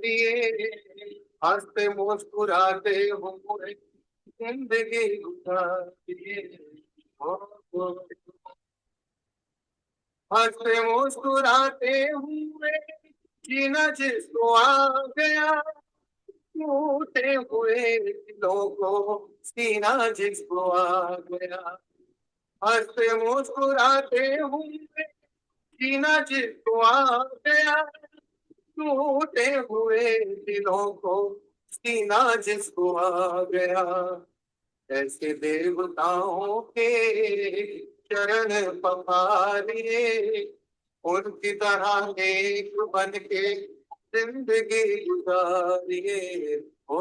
दिए, हंसते मुस्कुराते हुए जिंदगी गुजारिए। ओ, ओ, हंसते मुस्कुराते हुए जीना जिसको आ गया, टूटे हुए दिलों को सीना जिसको आ गया। हंसते मुस्कुराते हुए जीना जिसको आ गया, टूटे हुए दिलों को सीना जिसको आ गया। ऐसे देवताओं के चरण पखारिए, उनकी तरह एक बन के जिंदगी गुजारिए। हो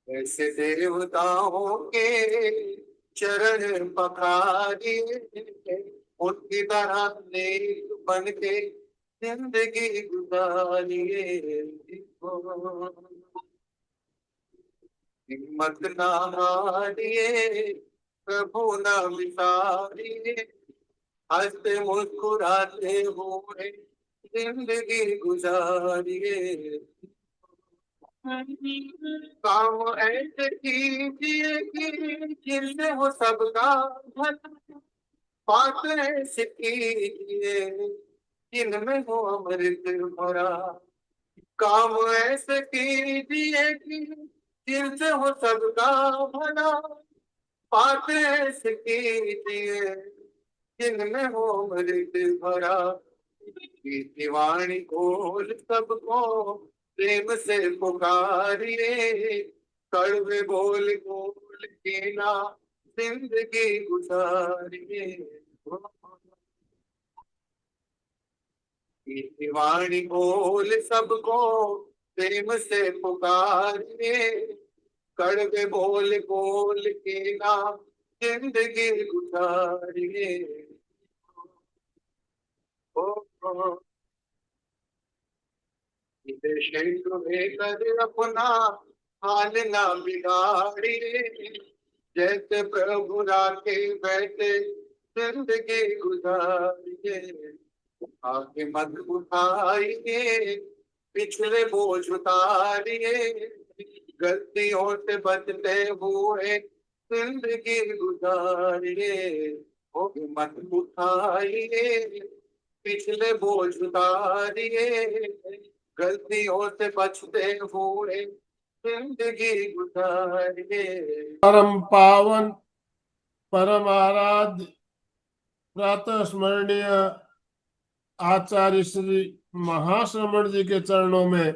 ऐसे देवताओं के चरण पखारिए, उनकी तरह नेक बन के जिंदगी गुजारिए। हिम्मत ना हारिए, प्रभु ना विसारिए, हंसते मुस्कुराते हुए जिंदगी गुजारिए। काम ऐसे कीजिए कि जिससे हो सबका भला, बात ऐसे कीजिए जिनमें हो अमृत भरा। काम ऐसे कीजिए कि जिनसे हो सबका भला, बात ऐसे कीजिए जिनमें हो अमृत भरा। दीवानी खोल सबको प्रेम से पुकारिए, कड़वे बोल बोल के ना जिंदगी गुजारिए। दीवानी बोल सबको प्रेम से पुकारिए, कड़वे बोल बोल के ना जिंदगी गुजारिए। ओ, ओ, तुम्हें कर अपना हाल ना बिगाड़िए, जैसे प्रभु राखे बैठे जिंदगी गुजारिए। आगे मत उठाइए, पिछले बोझ उतारिए, गलतियों से बचते हुए जिंदगी गुजारिए। ओ मत उठाइए, पिछले बोझ उतारिए, गलतियों से बचते हुए जिंदगी गुजारिए। परम पावन परम आराध्य प्रातः स्मरणीय आचार्य श्री महाश्रमण जी के चरणों में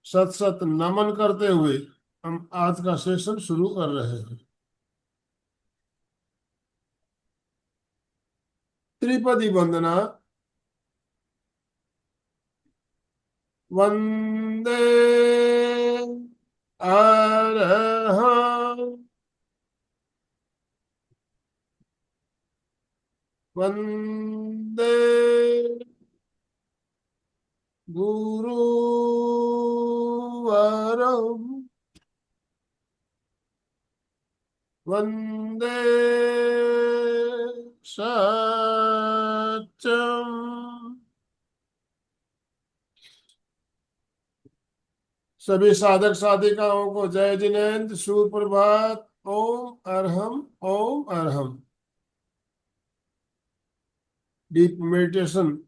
सत सत नमन करते हुए हम आज का सेशन शुरू कर रहे हैं। त्रिपदी वंदना। वंदे अरहं वंदे गुरुवरं वंदे सत्यम। सभी साधक साधिकाओं को जय जिनेन्द्र, सुप्रभात। ओम अरहम ओम अरहम। डीप मेडिटेशन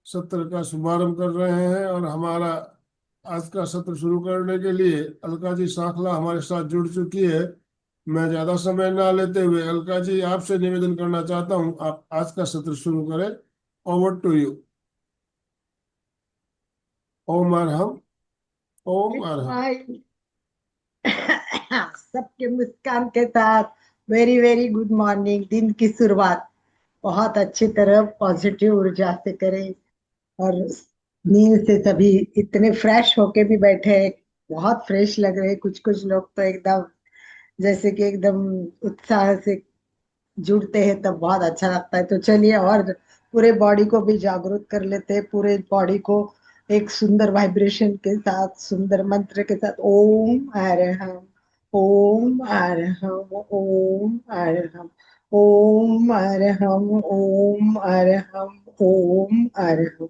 सत्र का शुभारंभ कर रहे हैं और हमारा आज का सत्र शुरू करने के लिए अलका जी सांखला हमारे साथ जुड़ चुकी है। मैं ज्यादा समय ना लेते हुए अलका जी आपसे निवेदन करना चाहता हूं, आप आज का सत्र शुरू करें। Over to you. ओम अरहम ओम अरहम। सबके मुस्कान के साथ वेरी वेरी गुड मॉर्निंग। दिन की शुरुआत बहुत अच्छी तरह पॉजिटिव ऊर्जा से करें और नींद से सभी इतने फ्रेश होके भी बैठे हैं, बहुत फ्रेश लग रहे हैं। कुछ कुछ लोग तो एकदम जैसे कि एकदम उत्साह से जुड़ते हैं, तब बहुत अच्छा लगता है। तो चलिए और पूरे बॉडी को भी जागरूक कर लेते हैं, पूरे बॉडी को एक सुंदर वाइब्रेशन के साथ, सुंदर मंत्र के साथ। ओम अरहम ओम अरहम ओम अरहम ओम अरहम ओम अरहम ओम अरहम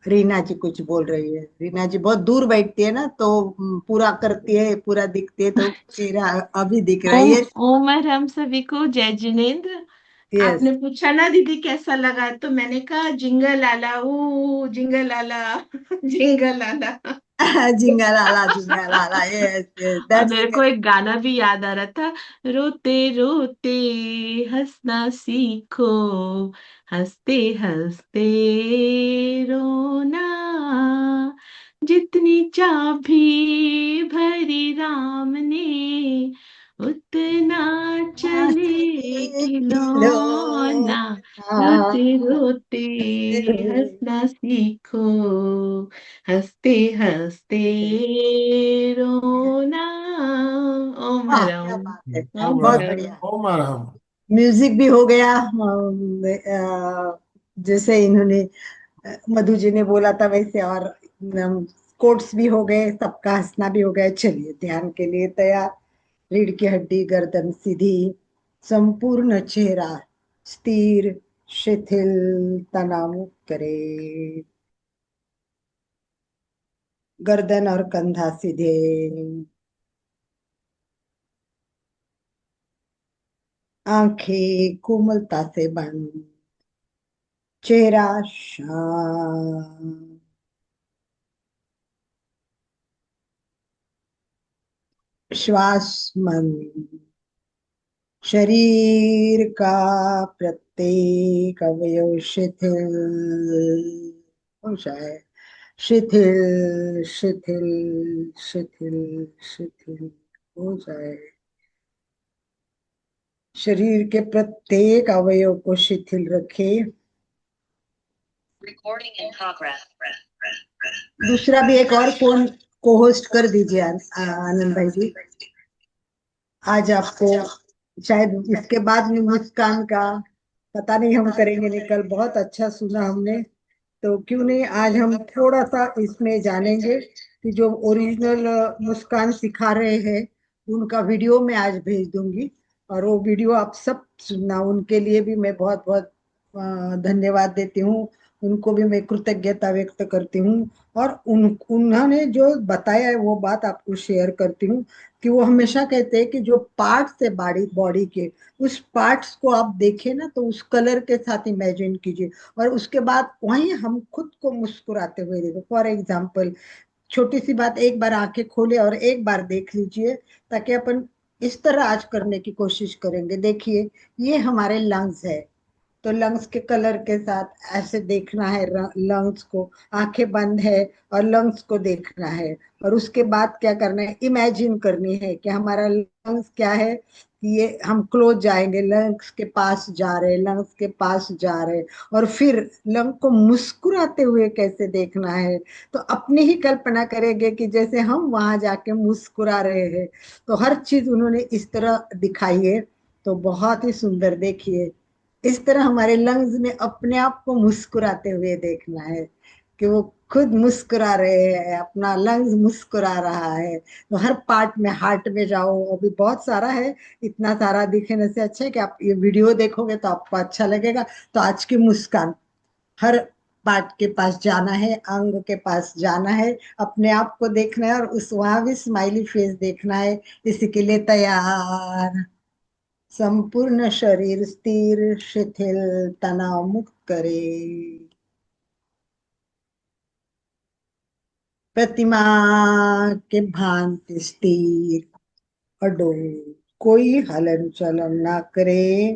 रीना जी कुछ बोल रही है। रीना जी बहुत दूर बैठती है ना, तो पूरा करती है, पूरा दिखती है, तो चेहरा अभी दिख रहा है। ओम यस। ओम और हम सभी को जय जिनेन्द्र। यस। आपने पूछा ना दीदी कैसा लगा, तो मैंने कहा जिंगल आला, ओ जिंगल आला जिंगल आला। जिंगालाला जिंगालाला, यस यस, और दैट्स मेरे को एक गाना भी याद आ रहा था, रोते रोते हंसना सीखो, हंसते हंसते रोना, जितनी चाबी भरी राम ने, उतना चले खिलौना। रोते रोते हंसना सीखो, हंसते हंसते रोना। ओम वाह, हर क्या ओम। बात है। ओम बहुत हर ओम। बढ़िया। ओम अरहम। म्यूजिक भी हो गया। जैसे इन्होंने मधु जी ने बोला था वैसे, और कोट्स भी हो गए, सबका हंसना भी हो गया। चलिए, ध्यान के लिए तैयार। रीढ़ की हड्डी, गर्दन सीधी, संपूर्ण चेहरा स्थिर, शिथिल, तनाव मुक्त करे। गर्दन और कंधा सीधे, आंखें कोमलता से बंद, चेहरा शांत, श्वास मंद, शरीर का प्रत्येक अवयव शिथिल हो जाए। शिथिल शिथिल शिथिल शिथिल हो जाए। शरीर के प्रत्येक अवयव को शिथिल रखे। दूसरा भी एक और फोन को होस्ट कर दीजिए आनंद भाई जी। आज आपको शायद इसके बाद भी मुस्कान का पता नहीं हम करेंगे नहीं, कल बहुत अच्छा सुना हमने, तो क्यों नहीं आज हम थोड़ा सा इसमें जानेंगे कि जो ओरिजिनल मुस्कान सिखा रहे हैं उनका वीडियो मैं आज भेज दूंगी, और वो वीडियो आप सब सुनना। उनके लिए भी मैं बहुत बहुत धन्यवाद देती हूँ। उनको भी मैं कृतज्ञता व्यक्त करती हूँ, और उन्होंने जो बताया है वो बात आपको शेयर करती हूँ, कि वो हमेशा कहते हैं कि जो पार्ट्स है बॉडी बॉडी के, उस पार्ट्स को आप देखें ना, तो उस कलर के साथ इमेजिन कीजिए, और उसके बाद वहीं हम खुद को मुस्कुराते हुए देखो। फॉर एग्जाम्पल, छोटी सी बात, एक बार आंखें खोले और एक बार देख लीजिए, ताकि अपन इस तरह आज करने की कोशिश करेंगे। देखिए, ये हमारे लंग्स है, तो लंग्स के कलर के साथ ऐसे देखना है लंग्स को। आंखें बंद है और लंग्स को देखना है, और उसके बाद क्या करना है, इमेजिन करनी है कि हमारा लंग्स क्या है, कि ये हम क्लोज जाएंगे, लंग्स के पास जा रहे, लंग्स के पास जा रहे, और फिर लंग को मुस्कुराते हुए कैसे देखना है। तो अपनी ही कल्पना करेंगे कि जैसे हम वहां जाके मुस्कुरा रहे हैं। तो हर चीज उन्होंने इस तरह दिखाई है, तो बहुत ही सुंदर। देखिए, इस तरह हमारे लंग्स में अपने आप को मुस्कुराते हुए देखना है, कि वो खुद मुस्कुरा रहे हैं, अपना लंग्स मुस्कुरा रहा है। तो हर पार्ट में, हार्ट में जाओ, अभी बहुत सारा है। इतना सारा दिखने से अच्छा है कि आप ये वीडियो देखोगे तो आपको अच्छा लगेगा। तो आज की मुस्कान, हर पार्ट के पास जाना है, अंग के पास जाना है, अपने आप को देखना है, और उस वहां भी स्माइली फेस देखना है। इसी के लिए तैयार। संपूर्ण शरीर स्थिर, शिथिल, तनाव मुक्त करे। प्रतिमा के भांति स्थिर, अडोल, कोई हलन चलन ना करे।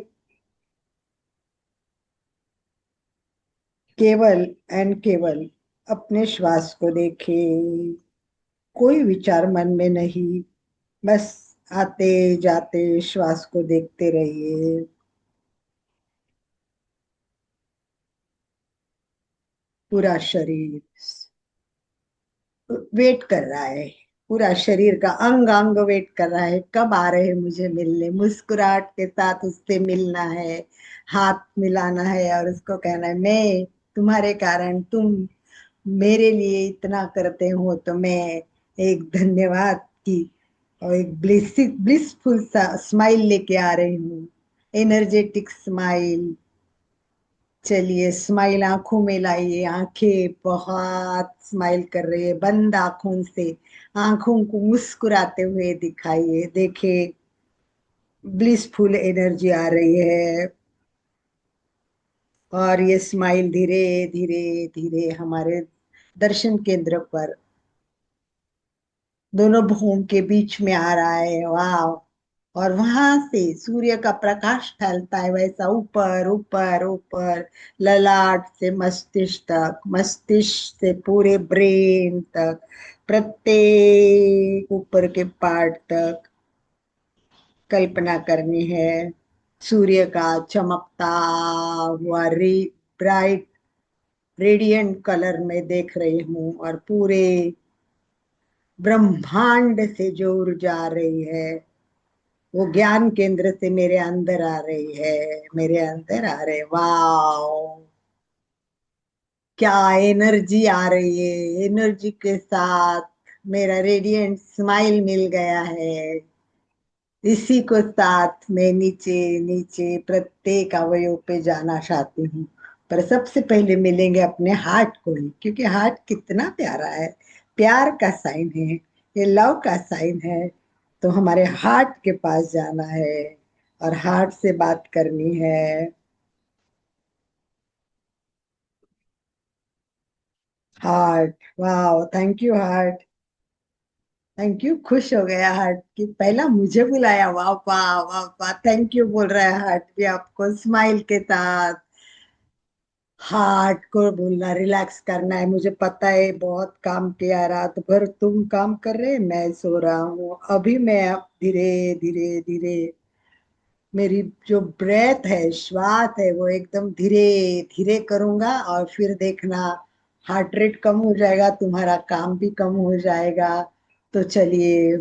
केवल एंड केवल अपने श्वास को देखे। कोई विचार मन में नहीं, बस आते जाते श्वास को देखते रहिए। पूरा शरीर वेट कर रहा है, पूरा शरीर का अंग अंग वेट कर रहा है, कब आ रहे हैं मुझे मिलने। मुस्कुराहट के साथ उससे मिलना है, हाथ मिलाना है, और उसको कहना है, मैं तुम्हारे कारण, तुम मेरे लिए इतना करते हो, तो मैं एक धन्यवाद की और एक ब्लिसफुल सा स्माइल लेके आ रही हूँ। एनर्जेटिक स्माइल, चलिए स्माइल आंखों में लाइए, आंखें बहुत स्माइल कर रही है, बंद आंखों से आंखों को मुस्कुराते हुए दिखाइए। देखिए ब्लिसफुल एनर्जी आ रही है और ये स्माइल धीरे धीरे धीरे हमारे दर्शन केंद्र पर दोनों भुवों के बीच में आ रहा है। वाह! और वहां से सूर्य का प्रकाश फैलता है वैसा ऊपर ऊपर ऊपर, ललाट से मस्तिष्क तक, मस्तिष्क से पूरे ब्रेन तक, प्रत्येक ऊपर के पार्ट तक कल्पना करनी है। सूर्य का चमकता हुआ ब्राइट रेडियंट कलर में देख रही हूँ और पूरे ब्रह्मांड से जो ऊर्जा आ रही है वो ज्ञान केंद्र से मेरे अंदर आ रही है, मेरे अंदर आ रहे। वाओ, क्या एनर्जी आ रही है! एनर्जी के साथ मेरा रेडियंट स्माइल मिल गया है। इसी को साथ में नीचे नीचे प्रत्येक अवयव पे जाना चाहती हूँ, पर सबसे पहले मिलेंगे अपने हार्ट को ही, क्योंकि हार्ट कितना प्यारा है, प्यार का साइन है, ये लव का साइन है। तो हमारे हार्ट के पास जाना है और हार्ट से बात करनी है। हार्ट, वाह, thank you heart, thank you. खुश हो गया हार्ट कि पहला मुझे बुलाया। वाह वाह वाह वाह, थैंक यू बोल रहा है हार्ट भी आपको स्माइल के साथ। हार्ट को बोलना रिलैक्स करना है। मुझे पता है बहुत काम किया रात भर, तुम काम कर रहे, मैं सो रहा हूँ। अभी मैं अब धीरे धीरे धीरे मेरी जो ब्रेथ है, श्वास है, वो एकदम धीरे धीरे करूंगा और फिर देखना हार्ट रेट कम हो जाएगा, तुम्हारा काम भी कम हो जाएगा। तो चलिए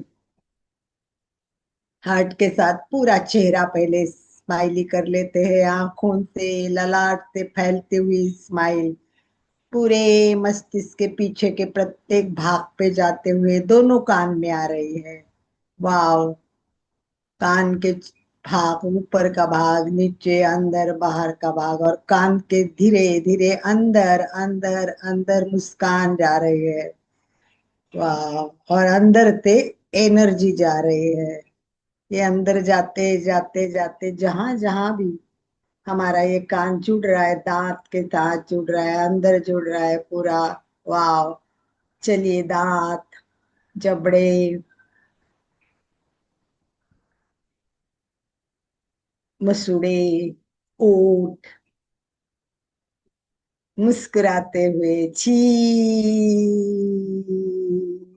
हार्ट के साथ पूरा चेहरा पहले स्माइली कर लेते हैं, आंखों से ललाट से फैलती हुई स्माइल पूरे मस्तिष्क के पीछे के प्रत्येक भाग पे जाते हुए दोनों कान में आ रही है। वाह! कान के भाग, ऊपर का भाग, नीचे, अंदर, बाहर का भाग, और कान के धीरे धीरे अंदर अंदर अंदर मुस्कान जा रही है। वाह! और अंदर से एनर्जी जा रही है। ये अंदर जाते जाते जाते जहां जहां भी हमारा ये कान जुड़ रहा है, दांत के साथ जुड़ रहा है, अंदर जुड़ रहा है पूरा। वाह! चलिए दांत, जबड़े, मसूड़े, ओठ, मुस्कुराते हुए छी,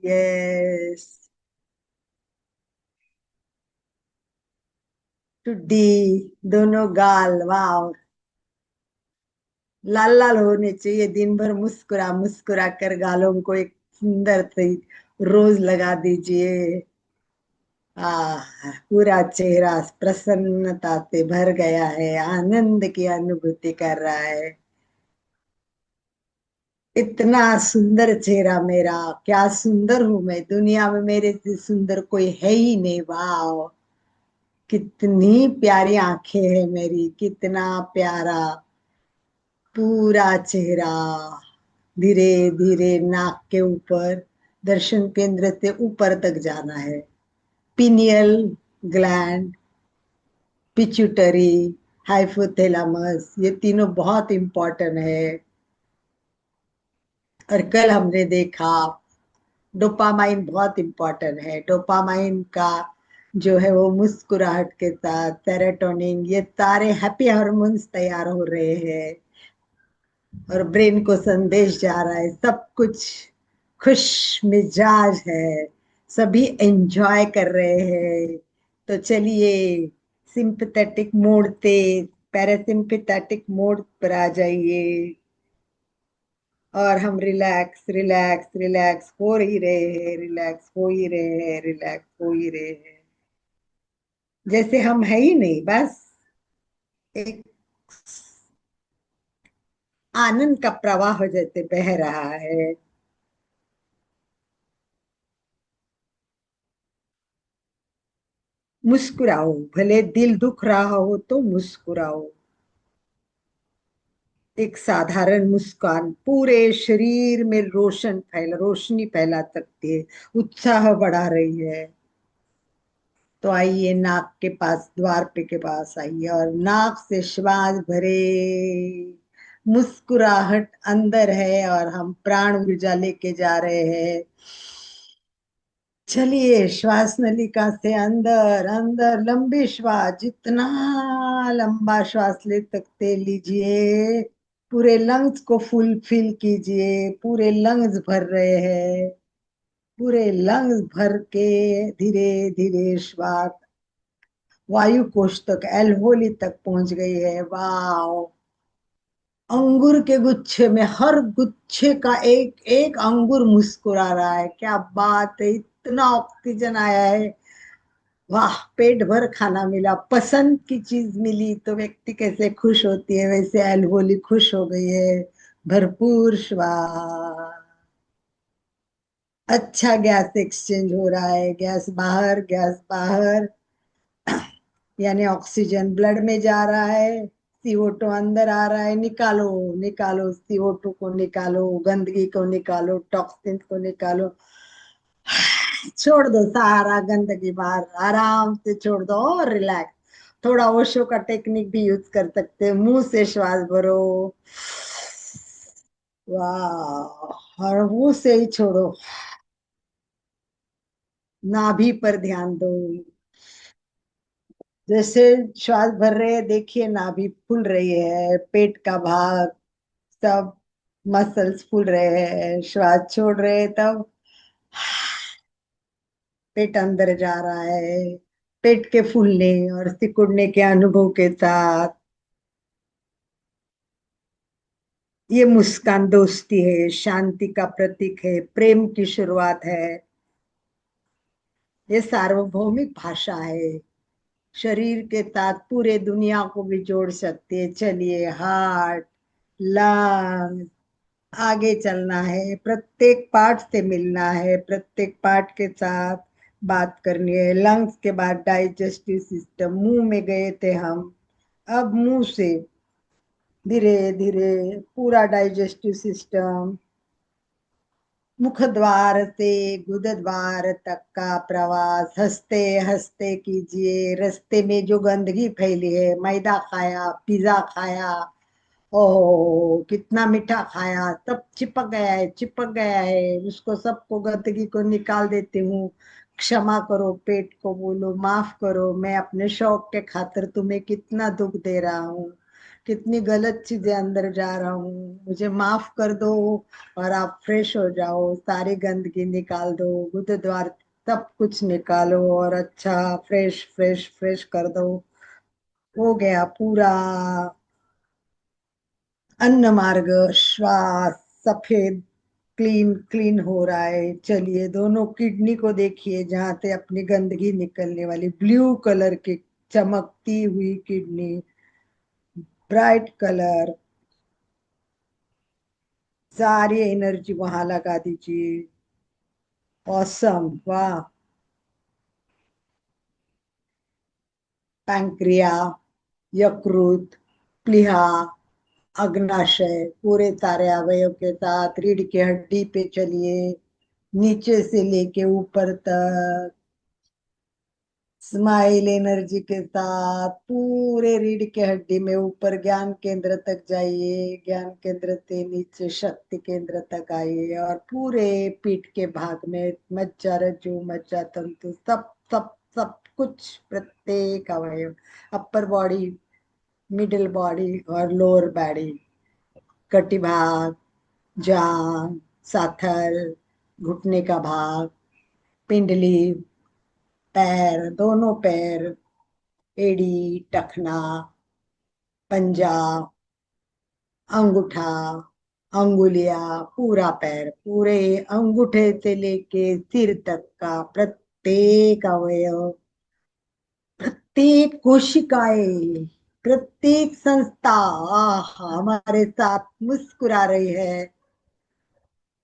यस, टुड्डी, दोनों गाल, वाह, लाल लाल होने चाहिए। दिन भर मुस्कुरा मुस्कुरा कर गालों को एक सुंदर सी रोज लगा दीजिए। पूरा चेहरा प्रसन्नता से भर गया है, आनंद की अनुभूति कर रहा है। इतना सुंदर चेहरा मेरा, क्या सुंदर हूं मैं, दुनिया में मेरे से सुंदर कोई है ही नहीं। वाह! कितनी प्यारी आंखें है मेरी, कितना प्यारा पूरा चेहरा। धीरे धीरे नाक के ऊपर दर्शन केंद्र से ऊपर तक जाना है। पिनियल ग्लैंड, पिट्यूटरी, हाइपोथैलेमस, ये तीनों बहुत इंपॉर्टेंट है। और कल हमने देखा डोपामाइन बहुत इंपॉर्टेंट है। डोपामाइन का जो है वो मुस्कुराहट के साथ सेरोटोनिन, ये सारे हैप्पी हार्मोन्स तैयार हो रहे हैं और ब्रेन को संदेश जा रहा है, सब कुछ खुश मिजाज है, सभी एंजॉय कर रहे हैं। तो चलिए सिंपैथेटिक मोड से पैरासिम्पैथेटिक मोड पर आ जाइए और हम रिलैक्स रिलैक्स रिलैक्स हो ही रहे हैं, रिलैक्स हो ही रहे हैं, रिलैक्स हो ही रहे हैं, जैसे हम है ही नहीं, बस एक आनंद का प्रवाह जैसे बह रहा है। मुस्कुराओ, भले दिल दुख रहा हो तो मुस्कुराओ। एक साधारण मुस्कान पूरे शरीर में रोशनी फैला सकती है, उत्साह बढ़ा रही है। तो आइए नाक के पास, द्वार पे के पास आइए और नाक से श्वास भरे, मुस्कुराहट अंदर है और हम प्राण ऊर्जा लेके जा रहे हैं। चलिए श्वास नलिका से अंदर अंदर लंबी श्वास, जितना लंबा श्वास ले सकते लीजिए। पूरे लंग्स को फुलफिल कीजिए, पूरे लंग्स भर रहे हैं, पूरे लंग्स भर के धीरे धीरे श्वास वायु कोश तक, एल्वोली तक पहुंच गई है। वाह, अंगूर के गुच्छे में हर गुच्छे का एक एक अंगूर मुस्कुरा रहा है, क्या बात है, इतना ऑक्सीजन आया है। वाह, पेट भर खाना मिला, पसंद की चीज मिली तो व्यक्ति कैसे खुश होती है, वैसे एल्वोली खुश हो गई है। भरपूर श्वास, अच्छा गैस एक्सचेंज हो रहा है, गैस बाहर, यानी ऑक्सीजन ब्लड में जा रहा है, CO2 अंदर आ रहा है। निकालो निकालो, CO2 को निकालो, गंदगी को निकालो, टॉक्सिन को निकालो, छोड़ दो सारा गंदगी बाहर, आराम से छोड़ दो और रिलैक्स। थोड़ा ओशो का टेक्निक भी यूज कर सकते हैं, मुंह से श्वास भरो, वाह, और मुंह से ही छोड़ो। नाभि पर ध्यान दो, जैसे श्वास भर रहे हैं देखिए नाभि फूल रही है, पेट का भाग सब मसल्स फूल रहे हैं, श्वास छोड़ रहे हैं तब पेट अंदर जा रहा है। पेट के फूलने और सिकुड़ने के अनुभव के साथ ये मुस्कान दोस्ती है, शांति का प्रतीक है, प्रेम की शुरुआत है। ये सार्वभौमिक भाषा है, शरीर के साथ पूरे दुनिया को भी जोड़ सकती है। चलिए हार्ट, लंग, आगे चलना है, प्रत्येक पार्ट से मिलना है, प्रत्येक पार्ट के साथ बात करनी है। लंग्स के बाद डाइजेस्टिव सिस्टम, मुंह में गए थे हम, अब मुंह से धीरे धीरे पूरा डाइजेस्टिव सिस्टम, मुख द्वार से गुदद्वार तक का प्रवास हंसते हंसते कीजिए। रास्ते में जो गंदगी फैली है, मैदा खाया, पिज्जा खाया, ओह कितना मीठा खाया, सब चिपक गया है, उसको सबको गंदगी को निकाल देती हूँ। क्षमा करो, पेट को बोलो माफ करो, मैं अपने शौक के खातिर तुम्हें कितना दुख दे रहा हूँ, कितनी गलत चीजें अंदर जा रहा हूँ, मुझे माफ कर दो। और आप फ्रेश हो जाओ, सारी गंदगी निकाल दो, गुरुद्वार सब कुछ निकालो और अच्छा फ्रेश फ्रेश फ्रेश कर दो। हो गया पूरा अन्न मार्ग, श्वास सफेद क्लीन क्लीन हो रहा है। चलिए दोनों किडनी को देखिए, जहां से अपनी गंदगी निकलने वाली, ब्लू कलर की चमकती हुई किडनी, ब्राइट कलर, सारी एनर्जी वहां लगा दीजिए। ऑसम, वाह। पैंक्रिया, यकृत, प्लीहा, अग्नाशय, पूरे सारे अवयव के साथ रीढ़ की हड्डी पे चलिए, नीचे से लेके ऊपर तक, स्माइल एनर्जी के साथ पूरे रीढ़ के हड्डी में ऊपर ज्ञान केंद्र तक जाइए, ज्ञान केंद्र से नीचे शक्ति केंद्र तक आइए और पूरे पीठ के भाग में मज्जा, रज्जु, मज्जा तंतु, सब सब सब कुछ, प्रत्येक अवयव, अपर बॉडी, मिडिल बॉडी और लोअर बॉडी, कटी भाग, जांग, साथर, घुटने का भाग, पिंडली, पैर, दोनों पैर, एड़ी, टखना, पंजा, अंगूठा, अंगुलिया, पूरा पैर, पूरे अंगूठे से लेके सिर तक का प्रत्येक अवयव, प्रत्येक कोशिकाएं, प्रत्येक संस्था हमारे साथ मुस्कुरा रही है।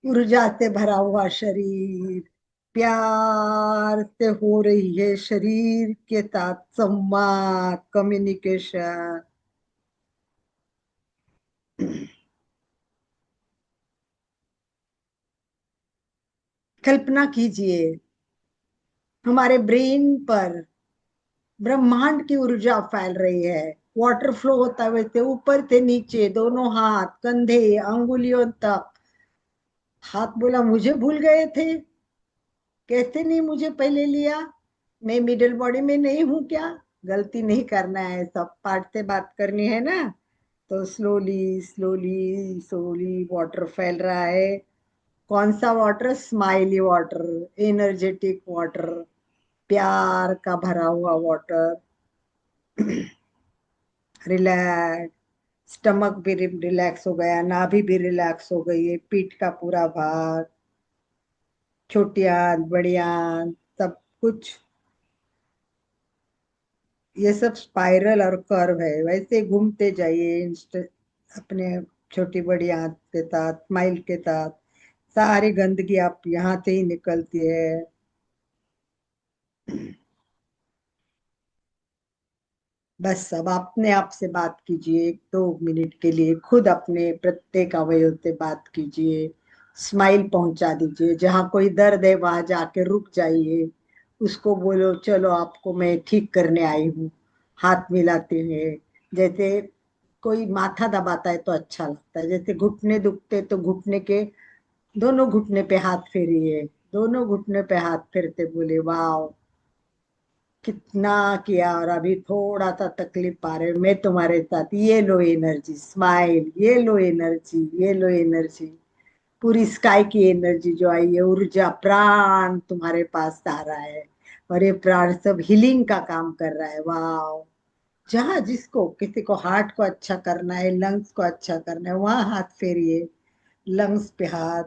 ऊर्जा से भरा हुआ शरीर, प्यार से हो रही है शरीर के साथ संवाद, कम्युनिकेशन। कल्पना कीजिए हमारे ब्रेन पर ब्रह्मांड की ऊर्जा फैल रही है। वाटर फ्लो होता है वैसे ऊपर से नीचे, दोनों हाथ, कंधे, अंगुलियों तक। हाथ बोला मुझे भूल गए थे, कैसे नहीं मुझे पहले लिया, मैं मिडिल बॉडी में नहीं हूं क्या? गलती नहीं करना है, सब पार्ट से बात करनी है ना। तो स्लोली स्लोली स्लोली वाटर फैल रहा है। कौन सा water? Smiley water, energetic water, प्यार का भरा हुआ वाटर। रिलैक्स, स्टमक भी रिलैक्स हो गया, नाभि भी रिलैक्स हो गई है, पीठ का पूरा भाग, छोटी आंत, बड़ी आंत, सब कुछ। ये सब स्पाइरल और कर्व है, वैसे घूमते जाइए अपने छोटी बड़ी आंत के साथ, स्माइल के साथ। सारी गंदगी आप यहाँ से ही निकलती है। बस अब अपने आप से बात कीजिए 2 मिनट के लिए, खुद अपने प्रत्येक अवयव से बात कीजिए। स्माइल पहुंचा दीजिए, जहां कोई दर्द है वहां जाके रुक जाइए। उसको बोलो चलो आपको मैं ठीक करने आई हूँ। हाथ मिलाते हैं, जैसे कोई माथा दबाता है तो अच्छा लगता है। जैसे घुटने दुखते तो घुटने के दोनों घुटने पे हाथ फेरिए। दोनों घुटने पे हाथ फेरते बोले वाह कितना किया, और अभी थोड़ा सा तकलीफ आ रहे, मैं तुम्हारे साथ, ये लो एनर्जी, स्माइल, ये लो एनर्जी, ये लो एनर्जी। पूरी स्काई की एनर्जी जो आई है, ऊर्जा, प्राण तुम्हारे पास आ रहा है। और ये प्राण सब हीलिंग का काम कर रहा है। वाह, जहाँ जिसको, किसी को हार्ट को अच्छा करना है, लंग्स को अच्छा करना है, वहां हाथ फेरिए। लंग्स पे हाथ,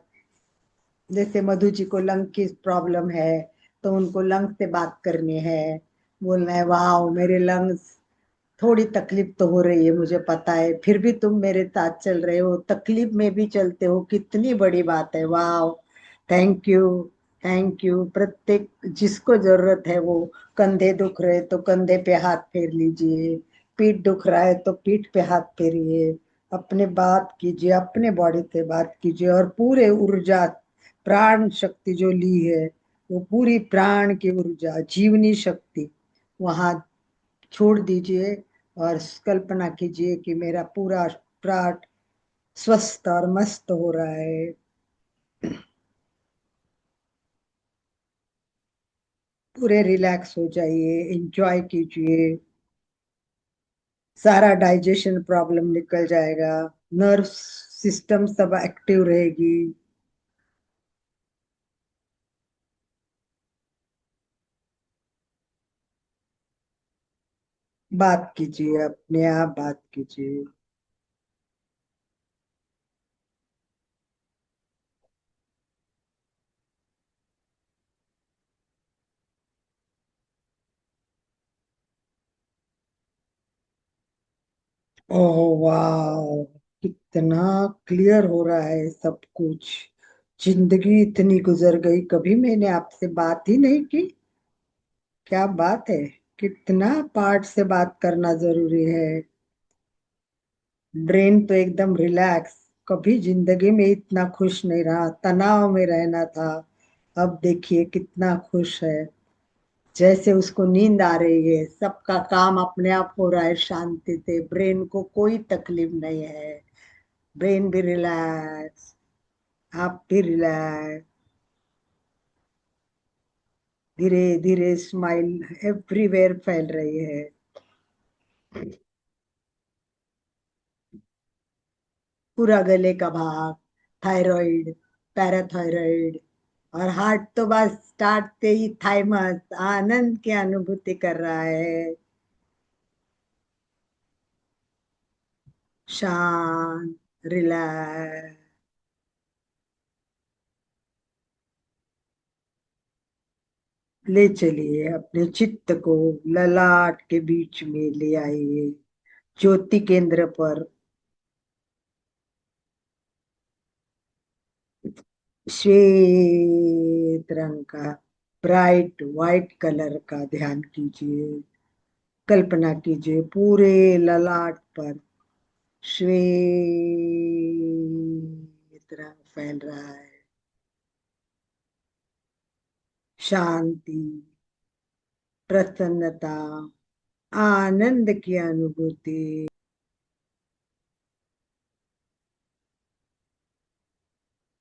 जैसे मधु जी को लंग की प्रॉब्लम है तो उनको लंग से बात करनी है। बोलना है वाह मेरे लंग्स, थोड़ी तकलीफ तो हो रही है मुझे पता है, फिर भी तुम मेरे साथ चल रहे हो, तकलीफ में भी चलते हो, कितनी बड़ी बात है। वाह, थैंक यू, थैंक यू। प्रत्येक जिसको जरूरत है वो, कंधे दुख रहे तो कंधे पे हाथ फेर लीजिए, पीठ दुख रहा है तो पीठ पे हाथ फेरिए। अपने बात कीजिए, अपने बॉडी से बात कीजिए, और पूरे ऊर्जा, प्राण शक्ति जो ली है, वो पूरी प्राण की ऊर्जा, जीवनी शक्ति वहां छोड़ दीजिए। और कल्पना कीजिए कि मेरा पूरा प्राण स्वस्थ और मस्त हो रहा है। पूरे रिलैक्स हो जाइए, एंजॉय कीजिए। सारा डाइजेशन प्रॉब्लम निकल जाएगा, नर्व सिस्टम सब एक्टिव रहेगी। बात कीजिए, अपने आप बात कीजिए। ओह वाह, कितना क्लियर हो रहा है सब कुछ। जिंदगी इतनी गुजर गई, कभी मैंने आपसे बात ही नहीं की। क्या बात है, कितना पार्ट से बात करना जरूरी है। ब्रेन तो एकदम रिलैक्स, कभी जिंदगी में इतना खुश नहीं रहा, तनाव में रहना था। अब देखिए कितना खुश है, जैसे उसको नींद आ रही है, सबका काम अपने आप हो रहा है शांति से, ब्रेन को कोई तकलीफ नहीं है। ब्रेन भी रिलैक्स, आप भी रिलैक्स। धीरे धीरे स्माइल एवरीवेयर फैल रही है। पूरा गले का भाग, थायराइड, पैराथायराइड, और हार्ट तो बस स्टार्ट से ही थाइमस आनंद की अनुभूति कर रहा है। शांत, रिलैक्स। ले चलिए अपने चित्त को ललाट के बीच में ले आइए, ज्योति केंद्र पर। श्वेत रंग का, ब्राइट व्हाइट कलर का ध्यान कीजिए। कल्पना कीजिए पूरे ललाट पर श्वेत रंग फैल रहा है, शांति, प्रसन्नता, आनंद की अनुभूति।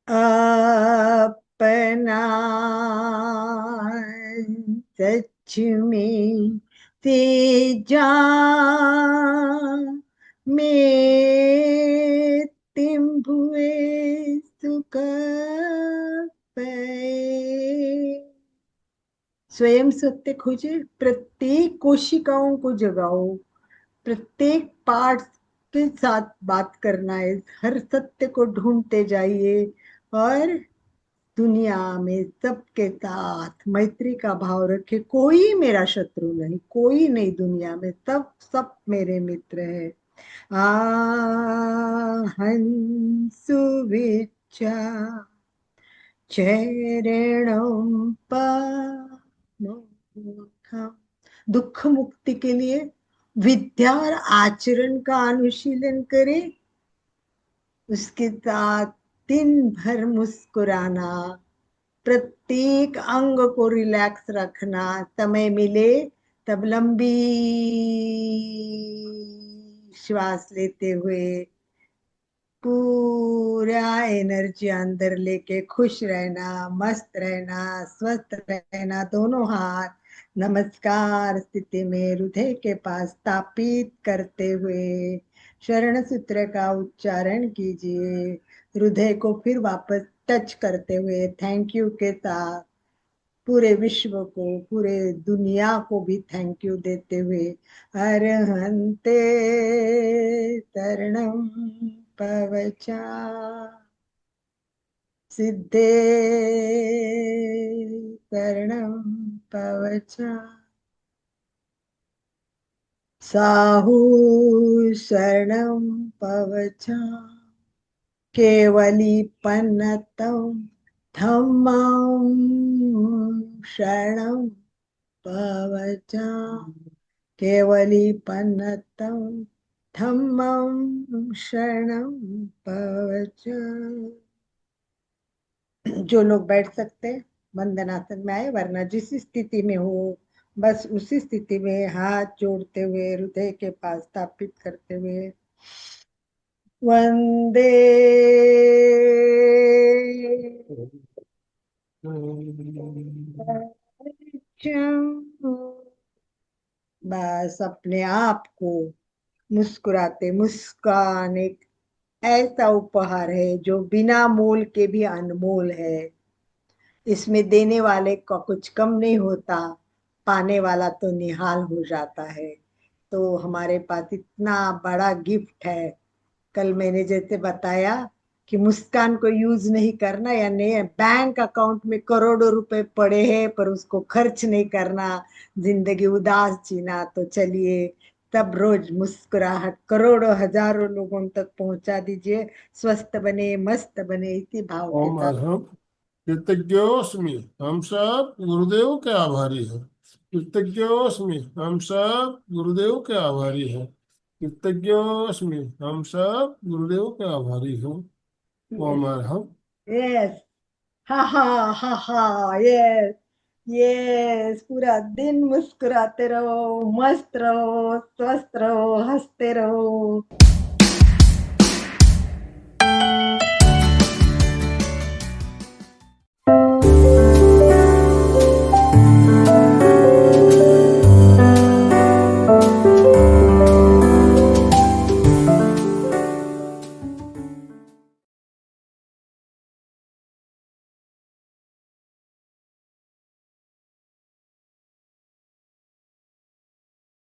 अपना सच में से जा में तिम्बुए सुख पे। स्वयं सत्य खोजे, प्रत्येक कोशिकाओं को जगाओ, प्रत्येक पार्ट के साथ बात करना है, हर सत्य को ढूंढते जाइए और दुनिया में सबके साथ मैत्री का भाव रखे। कोई मेरा शत्रु नहीं, कोई नहीं, दुनिया में सब सब मेरे मित्र है। हंसु विचा चरणों पर दुख मुक्ति के लिए विद्या और आचरण का अनुशीलन करें, उसके साथ दिन भर मुस्कुराना, प्रत्येक अंग को रिलैक्स रखना, समय मिले तब लंबी श्वास लेते हुए पूरा एनर्जी अंदर लेके खुश रहना, मस्त रहना, स्वस्थ रहना। दोनों हाथ नमस्कार स्थिति में हृदय के पास स्थापित करते हुए शरण सूत्र का उच्चारण कीजिए। हृदय को फिर वापस टच करते हुए थैंक यू के साथ पूरे विश्व को, पूरे दुनिया को भी थैंक यू देते हुए अरहंते शरणं पवचा सिद्धे शरणं पवचा साहू शरणं पवचा केवली पन्नतं धम्मं शरणं पवचा केवली पन्नतं धम्मं शरणं पवचा। जो लोग बैठ सकते वंदनासन में आए, वरना जिस स्थिति में हो बस उसी स्थिति में हाथ जोड़ते हुए हृदय के पास स्थापित करते हुए वंदे बस अपने आप को मुस्कुराते, मुस्कान एक ऐसा उपहार है जो बिना मोल के भी अनमोल है। इसमें देने वाले का कुछ कम नहीं होता, पाने वाला तो निहाल हो जाता है। तो हमारे पास इतना बड़ा गिफ्ट है। कल मैंने जैसे बताया कि मुस्कान को यूज नहीं करना, या नहीं, बैंक अकाउंट में करोड़ों रुपए पड़े हैं पर उसको खर्च नहीं करना, जिंदगी उदास जीना। तो चलिए तब रोज मुस्कुराहट करोड़ों हजारों लोगों तक पहुंचा दीजिए। स्वस्थ बने, मस्त बने, इसी भाव के ओम साथ। अहम कृतज्ञोस्मि, हम सब गुरुदेव के आभारी हैं। कृतज्ञोस्मि, हम सब गुरुदेव के आभारी हैं। कृतज्ञोस्मि, हम सब गुरुदेव के आभारी हैं। ओम अहम। यस, हा हा हा हा, यस यस। पूरा दिन मुस्कुराते रहो, मस्त रहो, स्वस्थ रहो, हंसते रहो।